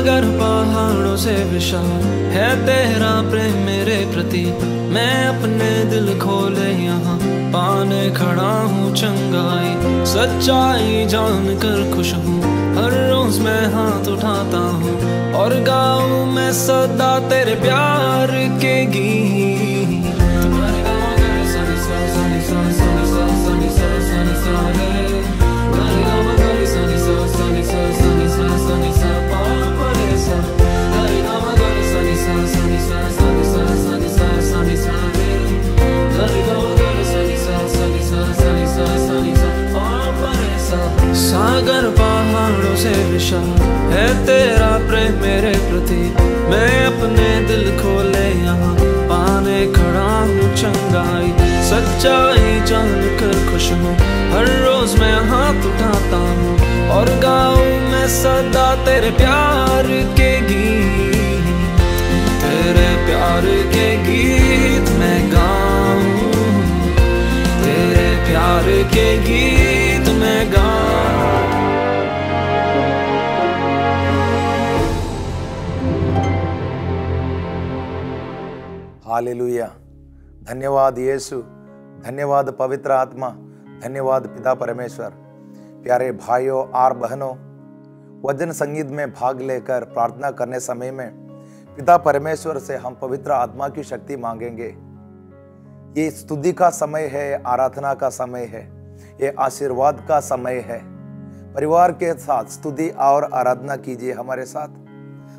सागर पहाड़ों से विशाल है तेरा प्रेम मेरे प्रति। मैं अपने दिल खोले यहाँ पाने खड़ा हूँ चंगाई। सच्चाई जान कर खुश हूँ, हर रोज मैं हाथ उठाता हूँ और गाऊँ मैं सदा तेरे प्यार के गीत। सागर पहाड़ों से विशाल है तेरा प्रेम मेरे प्रति। मैं अपने दिल खोले यहाँ पाने खड़ा हूँ चंगाई। सच्चाई जान कर खुश हूँ, हर रोज मैं हाथ उठाता हूँ और गाऊँ मैं सदा तेरे प्यार के गीत। तेरे प्यार के गीत मैं गाऊँ, तेरे प्यार के गीत मैं गाऊँ। हालेलुया। धन्यवाद यीशु, धन्यवाद पवित्र आत्मा, धन्यवाद पिता परमेश्वर। प्यारे भाइयों और बहनों, वचन संगीत में भाग लेकर प्रार्थना करने समय में पिता परमेश्वर से हम पवित्र आत्मा की शक्ति मांगेंगे। ये स्तुति का समय है, आराधना का समय है, ये आशीर्वाद का समय है। परिवार के साथ स्तुति और आराधना कीजिए हमारे साथ।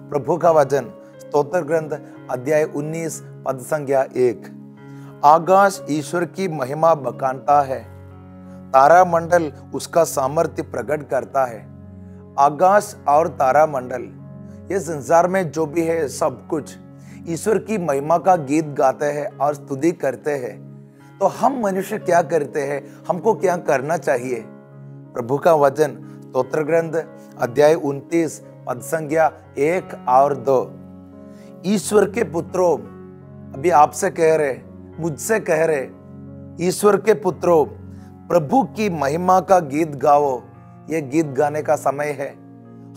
प्रभु का वचन स्तोत्र ग्रंथ अध्याय 19 पद संख्या 1। आकाश ईश्वर की महिमा बखानता है, तारा मंडल उसका सामर्थ्य प्रकट करता है। आकाश और तारा मंडल, ये संसार में जो भी है सब कुछ ईश्वर की महिमा का गीत गाते हैं और स्तुति करते हैं। तो हम मनुष्य क्या करते हैं, हमको क्या करना चाहिए? प्रभु का वचन स्तोत्र ग्रंथ अध्याय 29 पद संख्या 1 और 2। ईश्वर के पुत्रों, अभी आपसे कह रहे, मुझसे कह रहे, ईश्वर के पुत्रों प्रभु की महिमा का गीत गाओ। ये गीत गाने का समय है।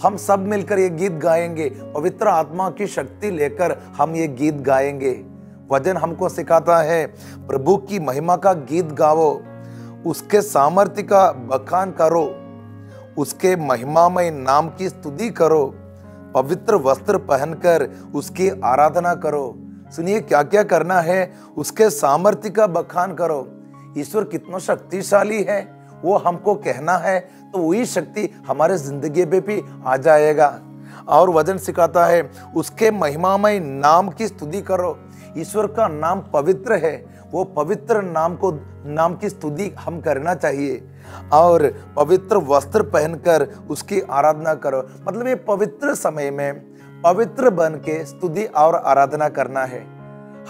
हम सब मिलकर ये गीत गाएंगे, पवित्र आत्मा की शक्ति लेकर हम ये गीत गाएंगे। वचन हमको सिखाता है प्रभु की महिमा का गीत गाओ, उसके सामर्थ्य का बखान करो, उसके महिमामय नाम की स्तुति करो, पवित्र वस्त्र पहनकर उसकी आराधना करो। सुनिए क्या क्या करना है, उसके सामर्थ्य का बखान करो। ईश्वर कितना शक्तिशाली है वो हमको कहना है, तो वही शक्ति हमारे जिंदगी पे भी आ जाएगा। और वचन सिखाता है उसके महिमामय नाम की स्तुति करो। ईश्वर का नाम पवित्र है, वो पवित्र नाम की स्तुति हम करना चाहिए। और पवित्र वस्त्र पहनकर उसकी आराधना करो। मतलब ये पवित्र समय में पवित्र बन के स्तुति और आराधना करना है।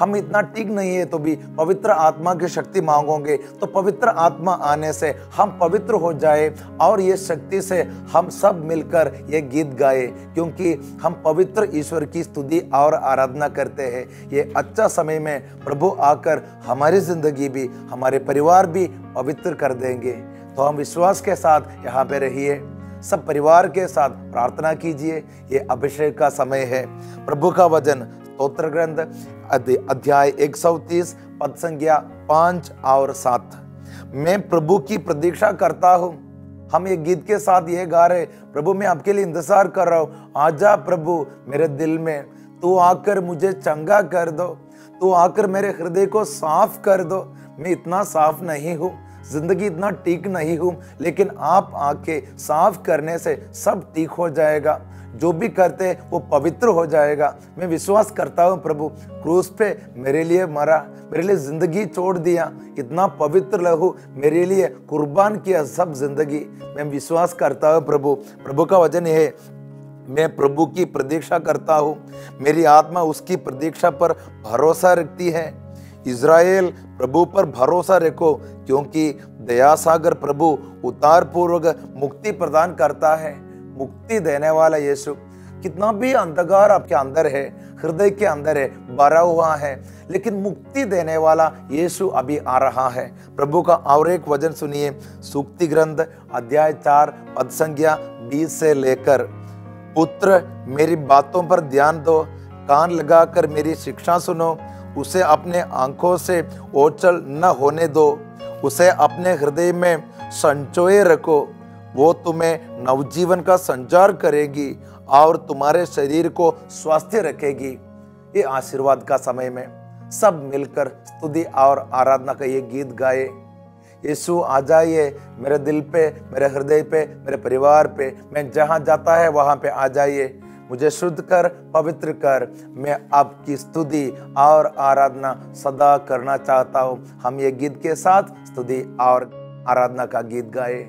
हम इतना ठीक नहीं है तो भी पवित्र आत्मा की शक्ति मांगोगे तो पवित्र आत्मा आने से हम पवित्र हो जाए और ये शक्ति से हम सब मिलकर ये गीत गाए, क्योंकि हम पवित्र ईश्वर की स्तुति और आराधना करते हैं। ये अच्छा समय में प्रभु आकर हमारी जिंदगी भी, हमारे परिवार भी पवित्र कर देंगे। तो हम विश्वास के साथ यहाँ पे रहिए, सब परिवार के साथ प्रार्थना कीजिए। ये अभिषेक का समय है। प्रभु का वचन स्तोत्र ग्रंथ अध्याय 130 पद संख्या 5 और 7। मैं प्रभु की प्रतीक्षा करता हूँ। हम ये गीत के साथ ये गा रहे, प्रभु मैं आपके लिए इंतजार कर रहा हूँ। आजा प्रभु मेरे दिल में, तू आकर मुझे चंगा कर दो, तू आकर मेरे हृदय को साफ कर दो। मैं इतना साफ नहीं हूँ, जिंदगी इतना ठीक नहीं हूँ, लेकिन आप आके साफ करने से सब ठीक हो जाएगा। जो भी करते हैं वो पवित्र हो जाएगा। मैं विश्वास करता हूँ प्रभु क्रूस पे मेरे लिए मरा, मेरे लिए जिंदगी छोड़ दिया, इतना पवित्र लहू मेरे लिए कुर्बान किया सब जिंदगी। मैं विश्वास करता हूँ प्रभु का वचन है, मैं प्रभु की प्रतीक्षा करता हूँ, मेरी आत्मा उसकी प्रतीक्षा पर भरोसा रखती है। इज़राइल प्रभु पर भरोसा रखो, क्योंकि दया सागर प्रभु उतार पूर्वक मुक्ति प्रदान करता है। मुक्ति देने वाला यीशु, कितना भी अंधकार आपके अंदर है, हृदय के अंदर है, भरा हुआ है, लेकिन मुक्ति देने वाला यीशु अभी आ रहा है। प्रभु का और एक वचन सुनिए, सूक्ति ग्रंथ अध्याय 4 पद संख्या 20 से लेकर पुत्र मेरी बातों पर ध्यान दो, कान लगाकर मेरी शिक्षा सुनो, उसे अपने आंखों से ओझल न होने दो, उसे अपने हृदय में संचोए रखो। वो तुम्हें नवजीवन का संचार करेगी और तुम्हारे शरीर को स्वस्थ रखेगी। ये आशीर्वाद का समय में सब मिलकर स्तुति और आराधना का ये गीत गाए। यीशु आ जाइए मेरे दिल पे, मेरे हृदय पे, मेरे परिवार पे, मैं जहाँ जाता है वहाँ पे आ जाइए, मुझे शुद्ध कर, पवित्र कर। मैं आपकी स्तुति और आराधना सदा करना चाहता हूँ। हम ये गीत के साथ स्तुति और आराधना का गीत गाए।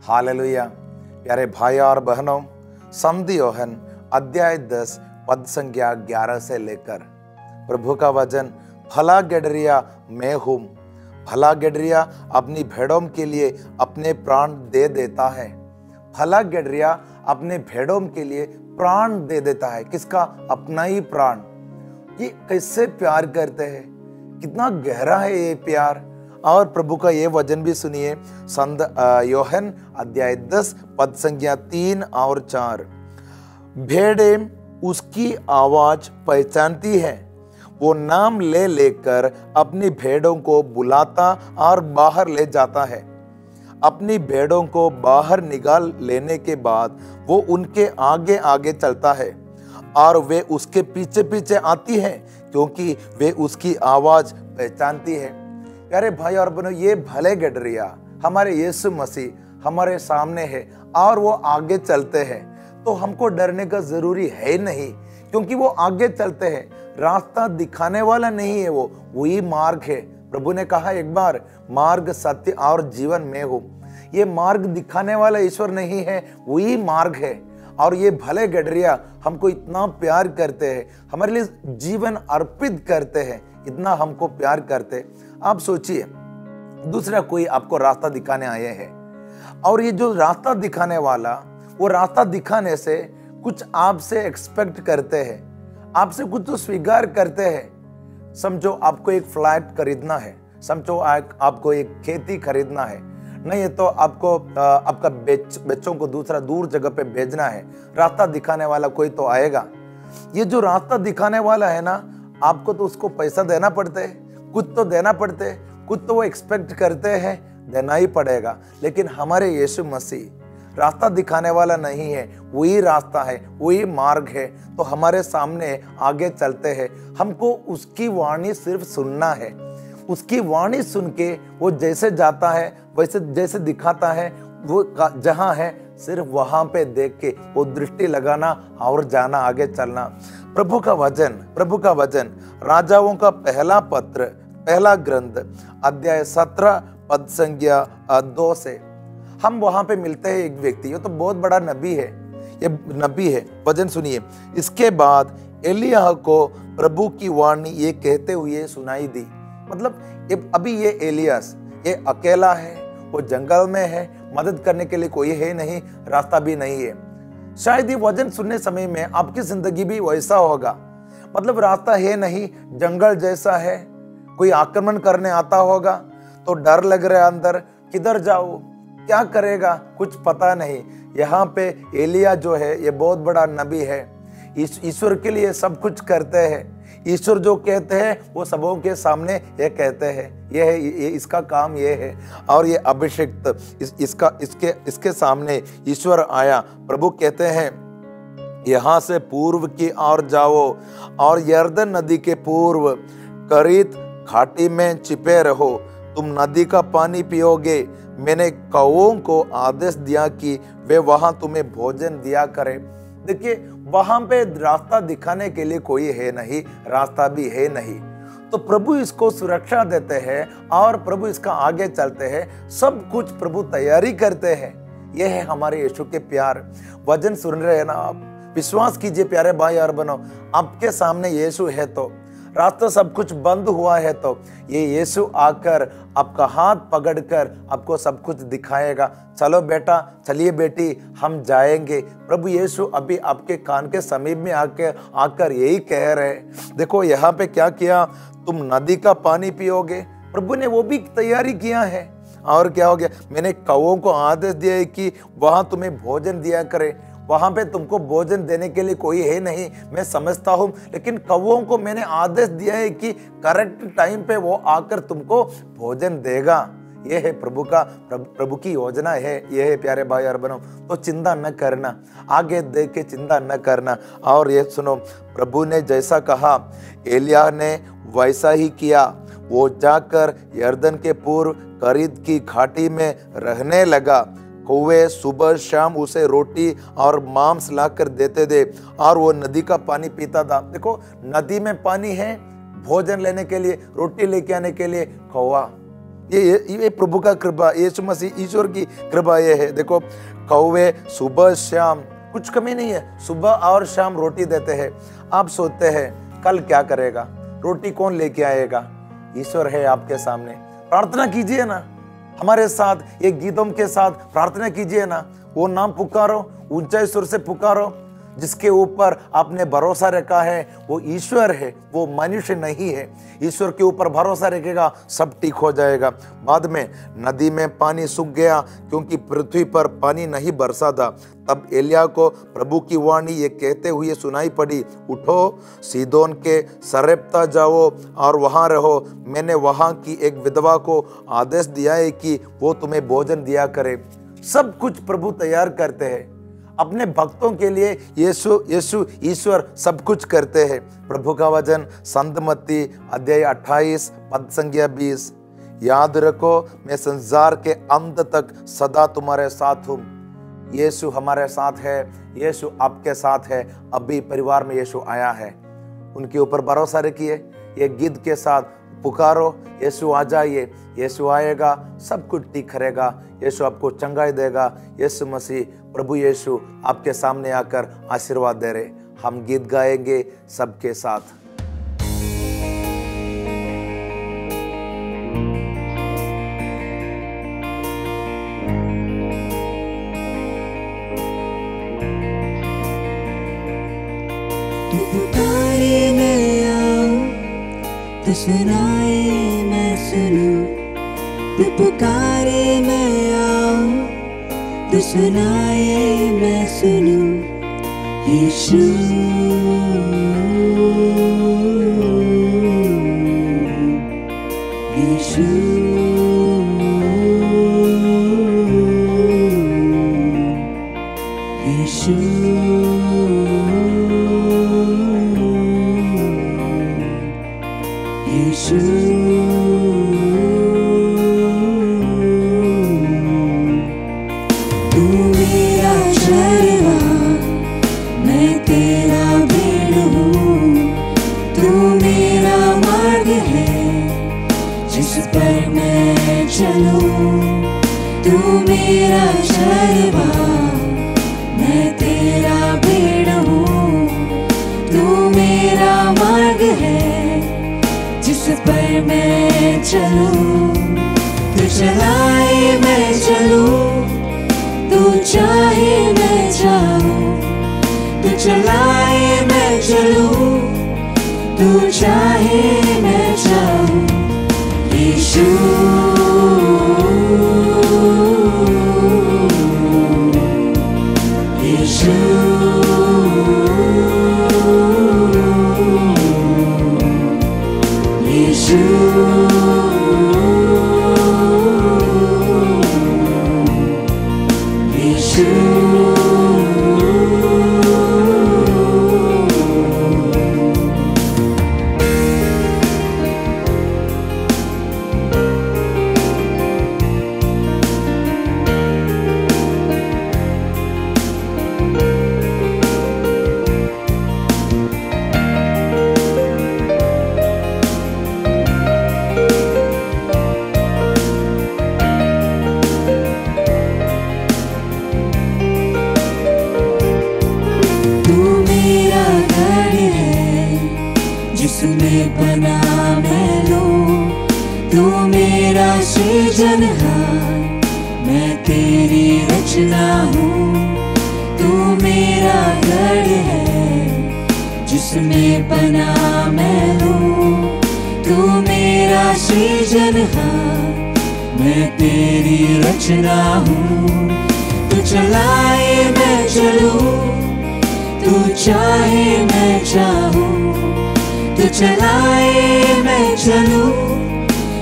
हालेलुया। प्यारे भाई और बहनों, संत योहन अध्याय 10 पद संख्या 11 से लेकर प्रभु का वचन, भला गडरिया मैं हूं। भला गडरिया अपनी भेड़ों के लिए अपने प्राण दे देता है। भला गडरिया अपने भेड़ों के लिए प्राण दे देता है। किसका? अपना ही प्राण। ये कैसे प्यार करते हैं, कितना गहरा है ये प्यार। और प्रभु का ये वचन भी सुनिए, संत योहन अध्याय 10 पद संख्या 3 और 4। भेड़ें उसकी आवाज पहचानती है, वो नाम ले लेकर अपनी भेड़ों को बुलाता और बाहर ले जाता है। अपनी भेड़ों को बाहर निकाल लेने के बाद वो उनके आगे आगे चलता है और वे उसके पीछे पीछे आती हैं, क्योंकि वे उसकी आवाज पहचानती है। प्यारे भाई और बहनों, ये भले गडरिया हमारे यीशु मसीह हमारे सामने है और वो आगे चलते हैं, तो हमको डरने का जरूरी है नहीं, क्योंकि वो आगे चलते हैं। रास्ता दिखाने वाला नहीं है, वो वही मार्ग है। प्रभु ने कहा एक बार, मार्ग सत्य और जीवन में हूं। ये मार्ग दिखाने वाला ईश्वर नहीं है, वही मार्ग है। और ये भले गडरिया हमको इतना प्यार करते हैं, हमारे लिए जीवन अर्पित करते हैं, इतना हमको प्यार करते। आप सोचिए, दूसरा कोई आपको रास्ता दिखाने आए हैं, और ये जो रास्ता दिखाने वाला, वो रास्ता दिखाने से कुछ आपसे एक्सपेक्ट करते हैं, आपसे कुछ तो स्वीकार करते हैं। समझो आपको एक फ्लैट खरीदना है, समझो आपको एक खेती खरीदना है, नहीं है तो आपको आपका बच्चों को दूर जगह पे भेजना है, रास्ता दिखाने वाला कोई तो आएगा। ये जो रास्ता दिखाने वाला है ना, आपको तो उसको पैसा देना पड़ता है, कुछ तो देना पड़ते है, कुछ तो वो एक्सपेक्ट करते हैं, देना ही पड़ेगा। लेकिन हमारे यीशु मसीह रास्ता दिखाने वाला नहीं है, वही रास्ता है, वही मार्ग है। तो हमारे सामने आगे चलते हैं, हमको उसकी वाणी सिर्फ सुनना है। उसकी वाणी सुन के वो जैसे जाता है, वैसे जैसे दिखाता है, वो जहां है सिर्फ वहां पे देख के वो दृष्टि लगाना और जाना, आगे चलना। प्रभु का वचन राजाओं का पहला पत्र, पहला ग्रंथ अध्याय 17 पद संख्या 2 से हम वहां पे मिलते हैं एक व्यक्ति, ये तो बहुत बड़ा नबी है, ये नबी है। वचन सुनिए, इसके बाद एलिय्याह को प्रभु की वाणी ये कहते हुए सुनाई दी। मतलब अभी ये एलियास ये अकेला है, वो जंगल में है, मदद करने के लिए कोई है नहीं, रास्ता भी नहीं है। शायद ये वचन सुनने समय में आपकी जिंदगी भी वैसा होगा, मतलब रास्ता है नहीं, जंगल जैसा है, कोई आक्रमण करने आता होगा तो डर लग रहा है अंदर, किधर जाओ, क्या करेगा, कुछ पता नहीं। यहाँ पे एलिया जो है ये बहुत बड़ा नबी है, ईश्वर के लिए सब कुछ करते हैं। ईश्वर जो कहते हैं वो सबों के सामने ये कहते हैं, ये है, ये इसका काम ये है। और ये अभिषिक्त इसके सामने ईश्वर आया। प्रभु कहते हैं, यहाँ से पूर्व की ओर जाओ और यरदन नदी के पूर्व करीत घाटी में छिपे रहो, तुम नदी का पानी पियोगे। मैंने कौओं को आदेश दिया कि वे वहां तुम्हें भोजन दिया करें। देखिए, वहां पे रास्ता दिखाने के लिए कोई है नहीं, रास्ता भी है नहीं, तो प्रभु इसको सुरक्षा देते हैं और प्रभु इसका आगे चलते हैं, सब कुछ प्रभु तैयारी करते हैं। यह है हमारे यीशु के प्यार। वचन सुन रहे हैं ना आप, विश्वास कीजिए प्यारे भाई और बहनों, आपके सामने यीशु है तो रास्ता सब कुछ बंद हुआ है, तो ये यीशु आकर आपका हाथ पकड़कर आपको सब कुछ दिखाएगा। चलो बेटा, चलिए बेटी, हम जाएंगे। प्रभु यीशु अभी आपके कान के समीप में आकर यही कह रहे। देखो यहाँ पे क्या किया, तुम नदी का पानी पियोगे, प्रभु ने वो भी तैयारी किया है। और क्या हो गया, मैंने कौओं को आदेश दिया है कि वहां तुम्हें भोजन दिया करे। वहां पे तुमको भोजन देने के लिए कोई है नहीं, मैं समझता हूं, लेकिन कौओं को मैंने आदेश दिया है कि करेक्ट टाइम पे वो आकर तुमको भोजन देगा। ये है प्रभु की योजना है, ये है प्यारे भाई और बहनों। तो चिंता न करना, आगे देख के चिंता न करना। और ये सुनो, प्रभु ने जैसा कहा एलिय्याह ने वैसा ही किया। वो जाकर यरदन के पूर्व करीत की घाटी में रहने लगा। कौवे सुबह शाम उसे रोटी और मांस लाकर देते थे और वो नदी का पानी पीता था। देखो, नदी में पानी है, भोजन लेने के लिए, रोटी लेके आने के लिए कौवा, ये प्रभु का कृपा, यीशु मसीह ईश्वर की कृपा ये है। देखो, कौवे सुबह शाम, कुछ कमी नहीं है, सुबह और शाम रोटी देते हैं। आप सोचते हैं कल क्या करेगा, रोटी कौन लेके आएगा? ईश्वर है आपके सामने। प्रार्थना कीजिए ना हमारे साथ, ये गीतों के साथ प्रार्थना कीजिए ना। वो नाम पुकारो, ऊंचाई सुर से पुकारो। जिसके ऊपर आपने भरोसा रखा है वो ईश्वर है, वो मनुष्य नहीं है। ईश्वर के ऊपर भरोसा रखेगा, सब ठीक हो जाएगा। बाद में नदी में पानी सूख गया क्योंकि पृथ्वी पर पानी नहीं बरसा था। तब एलिया को प्रभु की वाणी ये कहते हुए सुनाई पड़ी, उठो, सीदोन के सरेप्ता जाओ और वहाँ रहो। मैंने वहाँ की एक विधवा को आदेश दिया है कि वो तुम्हें भोजन दिया करे। सब कुछ प्रभु तैयार करते हैं अपने भक्तों के लिए। यीशु ईश्वर सब कुछ करते हैं। प्रभु का वचन संत मत्ती अध्याय 28 पद संख्या 20। याद रखो, मैं संसार के अंत तक सदा तुम्हारे साथ हूँ। यीशु हमारे साथ है, यीशु आपके साथ है। अभी परिवार में यीशु आया है, उनके ऊपर भरोसा रखिए। ये गीत के साथ पुकारो, यीशु आ जाइए, यीशु आएगा, सब कुछ ठीक करेगा। यीशु आपको चंगाई देगा। यीशु मसीह प्रभु यीशु आपके सामने आकर आशीर्वाद दे रहे। हम गीत गाएंगे सबके साथ। तू पुकारे मैं आऊं, तू सुनाए मैं सुनूं। तू पुकारे मैं आऊं, तू सुनाए मैं सुनूं। यीशु यीशु यीशु यीशु तू मेरा शरवा, मैं तेरा भेड़ हूँ। तू मेरा मार्ग है जिस पर मैं चलूँ। तू चलाए मैं चलूँ, तू चाहे मैं जाऊँ। तू चलाए मैं चलूँ, तू चाहे मैं जाऊँ। यीशु यीशु यीशु यीशु जिसमें बना मैं लूं। तू मेरा सृजनहार, मैं तेरी रचना हूँ। तू मेरा घर है जिसमें बना मैं लूं। तू मेरा सृजनहार, मैं तेरी रचना हूँ। तू चलाए मैं चलूं, तू चाहे मैं चाहूँ। तू चलाए मैं चलूं,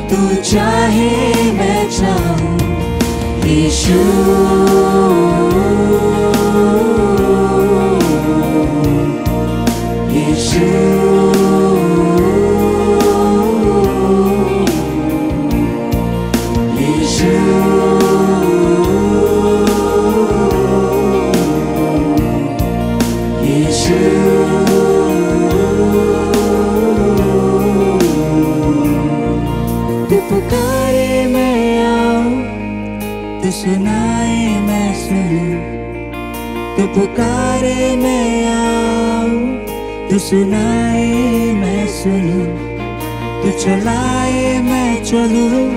तू चाहे मैं चाहूँ। यीशु यीशु यीशु यीशु पुकारे सुनाए मैं सुनूं, तू पुकारे मैं आऊं, तू सुनाए मैं सुनूं, तू चलाए मैं चलूं,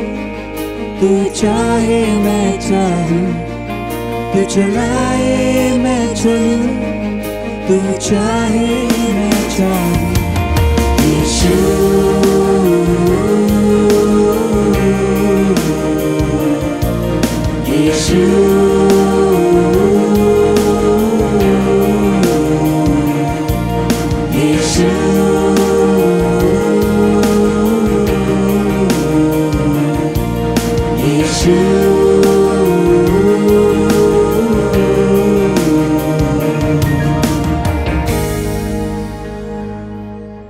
तू चाहे मैं चाहूं, तू चलाए मैं चलूं, तू चाहे मैं चाहूं। यीशु यीशु यीशु यीशु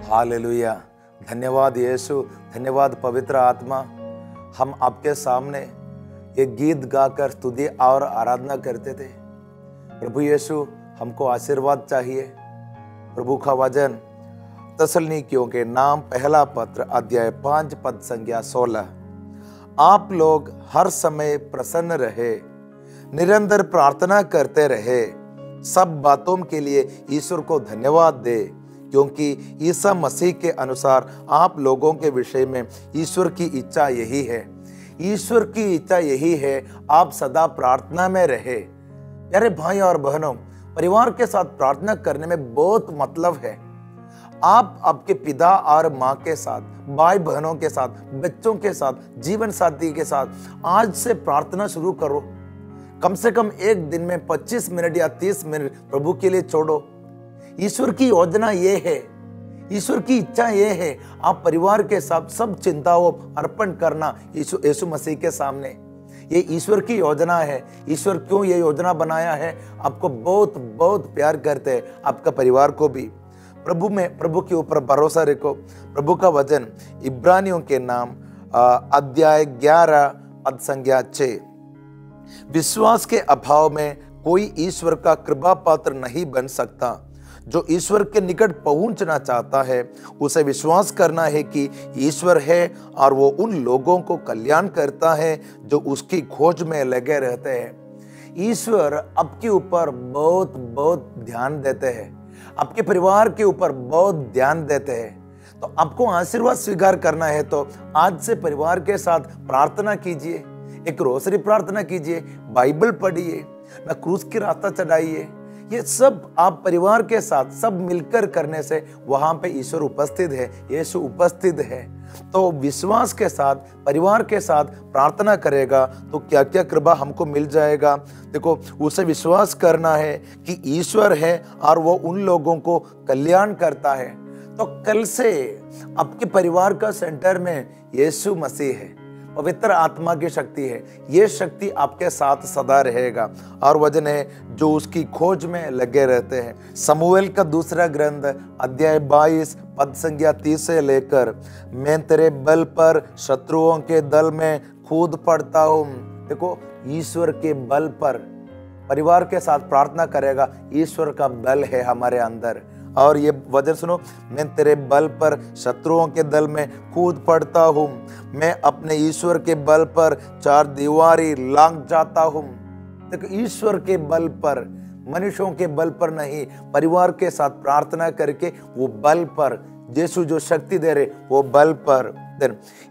हालेलुया। धन्यवाद यीशु, धन्यवाद पवित्र आत्मा। हम आपके सामने ये गीत गाकर स्तुति और आराधना करते थे। प्रभु यीशु, हमको आशीर्वाद चाहिए। प्रभु का वचन तसलनीकियों के नाम पहला पत्र अध्याय 5 पद संख्या 16, आप लोग हर समय प्रसन्न रहे, निरंतर प्रार्थना करते रहे, सब बातों के लिए ईश्वर को धन्यवाद दे, क्योंकि ईसा मसीह के अनुसार आप लोगों के विषय में ईश्वर की इच्छा यही है। ईश्वर की इच्छा यही है आप सदा प्रार्थना में रहे। प्यारे भाई और बहनों, परिवार के साथ प्रार्थना करने में बहुत मतलब है। आप आपके पिता और माँ के साथ, भाई बहनों के साथ, बच्चों के साथ, जीवन साथी के साथ आज से प्रार्थना शुरू करो। कम से कम एक दिन में 25 मिनट या 30 मिनट प्रभु के लिए छोड़ो। ईश्वर की योजना ये है, ईश्वर की इच्छा ये है आप परिवार के साथ सब चिंताओं अर्पण करना यीशु मसीह के सामने। ये ईश्वर की योजना है। ईश्वर क्यों ये योजना बनाया है? आपको बहुत बहुत प्यार करते हैं, आपका परिवार को भी। प्रभु के ऊपर भरोसा रखो। प्रभु का वचन इब्रानियों के नाम अध्याय 11 पद संख्या 6, विश्वास के अभाव में कोई ईश्वर का कृपा पात्र नहीं बन सकता। जो ईश्वर के निकट पहुंचना चाहता है उसे विश्वास करना है कि ईश्वर है और वो उन लोगों को कल्याण करता है जो उसकी खोज में लगे रहते हैं। ईश्वर आपके ऊपर बहुत बहुत ध्यान देते हैं, आपके परिवार के ऊपर बहुत ध्यान देते हैं। तो आपको आशीर्वाद स्वीकार करना है तो आज से परिवार के साथ प्रार्थना कीजिए, एक रोसरी प्रार्थना कीजिए, बाइबल पढ़िए, ना क्रूस की रास्ता चढ़ाइए। ये सब आप परिवार के साथ सब मिलकर करने से वहां पे ईश्वर उपस्थित है, यीशु उपस्थित है। तो विश्वास के साथ परिवार के साथ प्रार्थना करेगा तो क्या क्या कृपा हमको मिल जाएगा। देखो, उसे विश्वास करना है कि ईश्वर है और वो उन लोगों को कल्याण करता है। तो कल से आपके परिवार का सेंटर में यीशु मसीह है, पवित्र आत्मा की शक्ति है। ये शक्ति आपके साथ सदा रहेगा और वचन है जो उसकी खोज में लगे रहते हैं। समूएल का दूसरा ग्रंथ अध्याय 22 पद संख्या 30 से लेकर, मैं तेरे बल पर शत्रुओं के दल में कूद पड़ता हूँ। देखो, ईश्वर के बल पर परिवार के साथ प्रार्थना करेगा, ईश्वर का बल है हमारे अंदर। और ये वचन सुनो, मैं तेरे बल पर शत्रुओं के दल में कूद पड़ता हूँ, मैं अपने ईश्वर के बल पर चार दीवारी लांघ जाता हूँ। देखो, ईश्वर के बल पर, मनुष्यों के बल पर नहीं, परिवार के साथ प्रार्थना करके वो बल पर, यीशु जो शक्ति दे रहे वो बल पर।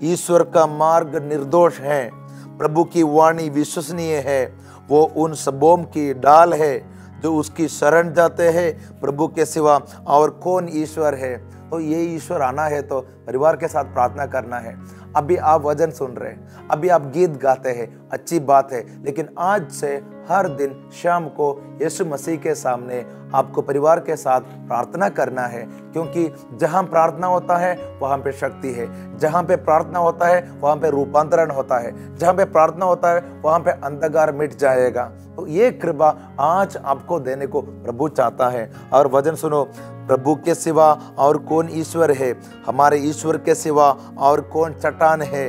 ईश्वर का मार्ग निर्दोष है, प्रभु की वाणी विश्वसनीय है, वो उन सबों की ढाल है जो उसकी शरण जाते हैं। प्रभु के सिवा और कौन ईश्वर है? तो ये ईश्वर आना है तो परिवार के साथ प्रार्थना करना है। अभी आप वचन सुन रहे हैं, अभी आप गीत गाते हैं, अच्छी बात है, लेकिन आज से हर दिन शाम को यीशु मसीह के सामने आपको परिवार के साथ प्रार्थना करना है, क्योंकि जहाँ प्रार्थना होता है वहाँ पे शक्ति है, जहाँ पे प्रार्थना होता है वहाँ पे रूपांतरण होता है, जहाँ पे प्रार्थना होता है वहाँ पे अंधकार मिट जाएगा। तो ये कृपा आज आपको देने को प्रभु चाहता है। और वचन सुनो, प्रभु के सिवा और कौन ईश्वर है? हमारे ईश्वर के सिवा और कौन चट्टान है?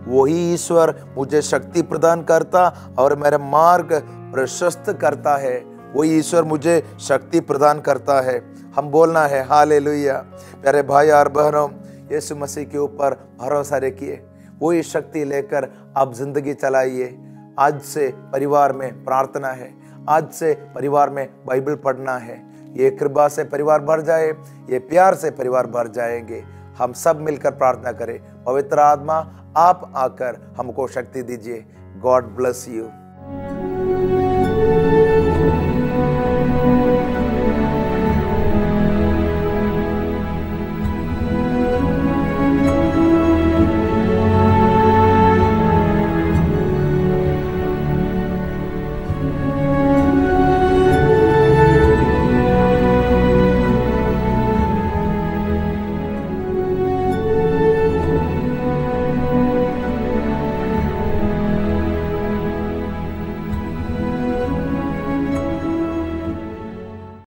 वही ईश्वर मुझे शक्ति प्रदान करता और मेरा मार्ग प्रशस्त करता है। वही ईश्वर मुझे शक्ति प्रदान करता है। हम बोलना है हालेलुया। प्यारे भाई और बहनों, यीशु मसीह के ऊपर भरोसा रखिए, वही शक्ति लेकर आप जिंदगी चलाइए। आज से परिवार में प्रार्थना है, आज से परिवार में बाइबल पढ़ना है। ये कृपा से परिवार भर जाए, ये प्यार से परिवार भर जाएंगे। हम सब मिलकर प्रार्थना करें। पवित्र आत्मा आप आकर हमको शक्ति दीजिए। God bless you.